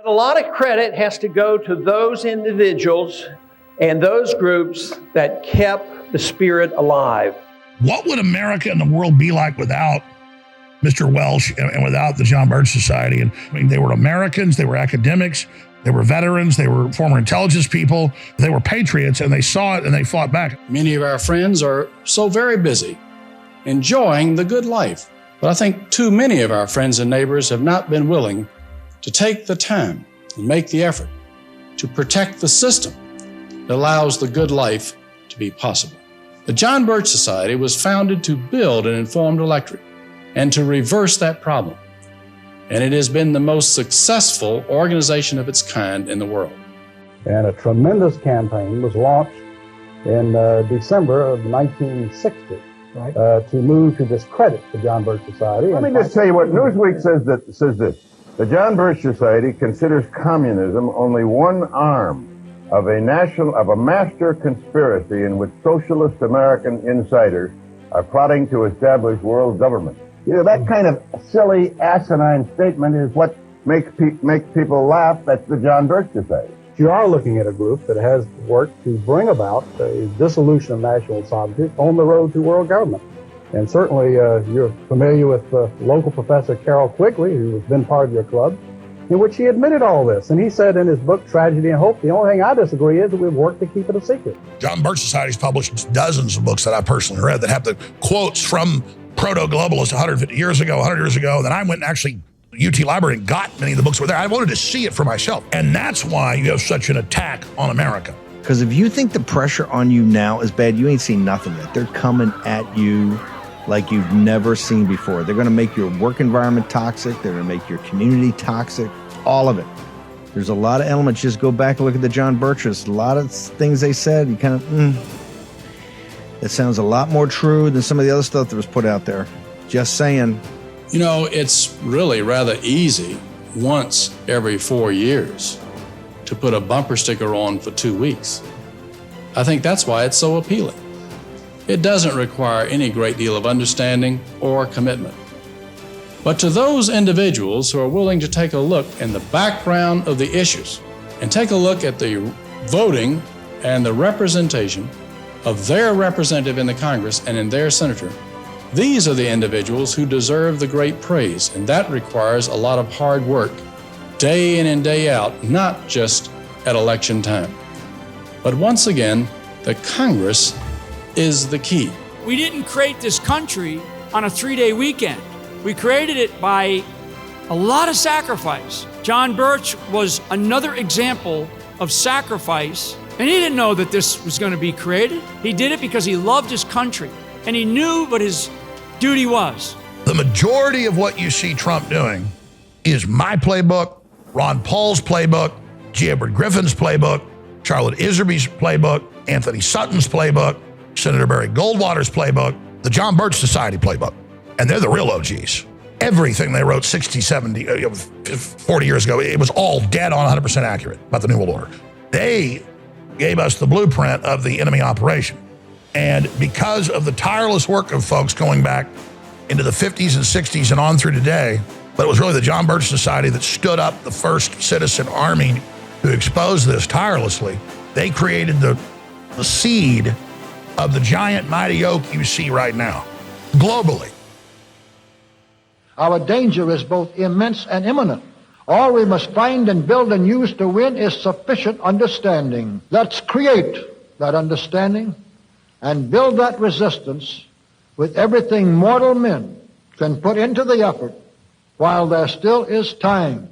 A lot of credit has to go to those individuals and those groups that kept the spirit alive. What would America and the world be like without Mr. Welsh and without the John Birch Society? And I mean, they were Americans, they were academics, they were veterans, they were former intelligence people, they were patriots, and they saw it and they fought back. Many of our friends are so very busy enjoying the good life. But I think too many of our friends and neighbors have not been willing to take the time and make the effort to protect the system that allows the good life to be possible. The John Birch Society was founded to build an informed electorate and to reverse that problem. And it has been the most successful organization of its kind in the world. And a tremendous campaign was launched in December of 1960 to move to discredit the John Birch Society. Let me just tell you what Newsweek says this. The John Birch Society considers communism only one arm of a master conspiracy in which socialist American insiders are plotting to establish world government. You know, that kind of silly, asinine statement is what makes people laugh at the John Birch Society. You are looking at a group that has worked to bring about a dissolution of national sovereignty on the road to world government. And certainly you're familiar with local professor Carroll Quigley, who has been part of your club, in which he admitted all this. And he said in his book, Tragedy and Hope, the only thing I disagree is that we've worked to keep it a secret. John Birch Society's published dozens of books that I personally read that have the quotes from proto-globalists 150 years ago, 100 years ago. Then I went and actually UT Library and got many of the books that were there. I wanted to see it for myself. And that's why you have such an attack on America. Because if you think the pressure on you now is bad, you ain't seen nothing yet. They're coming at you like you've never seen before. They're going to make your work environment toxic. They're going to make your community toxic. All of it. There's a lot of elements. Just go back and look at the John Birches. A lot of things they said, you kind of, it sounds a lot more true than some of the other stuff that was put out there. Just saying. You know, it's really rather easy once every 4 years to put a bumper sticker on for 2 weeks. I think that's why it's so appealing. It doesn't require any great deal of understanding or commitment. But to those individuals who are willing to take a look in the background of the issues and take a look at the voting and the representation of their representative in the Congress and in their senator, these are the individuals who deserve the great praise, and that requires a lot of hard work, day in and day out, not just at election time. But once again, the Congress is the key. We didn't create this country on a 3-day weekend. We created it by a lot of sacrifice. John Birch was another example of sacrifice, and he didn't know that this was going to be created. He did it because he loved his country, and he knew what his duty was. The majority of what you see Trump doing is my playbook, Ron Paul's playbook, G. Edward Griffin's playbook, Charlotte Iserby's playbook, Anthony Sutton's playbook, Senator Barry Goldwater's playbook, the John Birch Society playbook. And they're the real OGs. Everything they wrote 60, 70, 40 years ago, it was all dead on 100% accurate about the New World Order. They gave us the blueprint of the enemy operation. And because of the tireless work of folks going back into the 50s and 60s and on through today, but it was really the John Birch Society that stood up the first citizen army to expose this tirelessly. They created the seed of the giant mighty oak you see right now, globally. Our danger is both immense and imminent. All we must find and build and use to win is sufficient understanding. Let's create that understanding and build that resistance with everything mortal men can put into the effort while there still is time.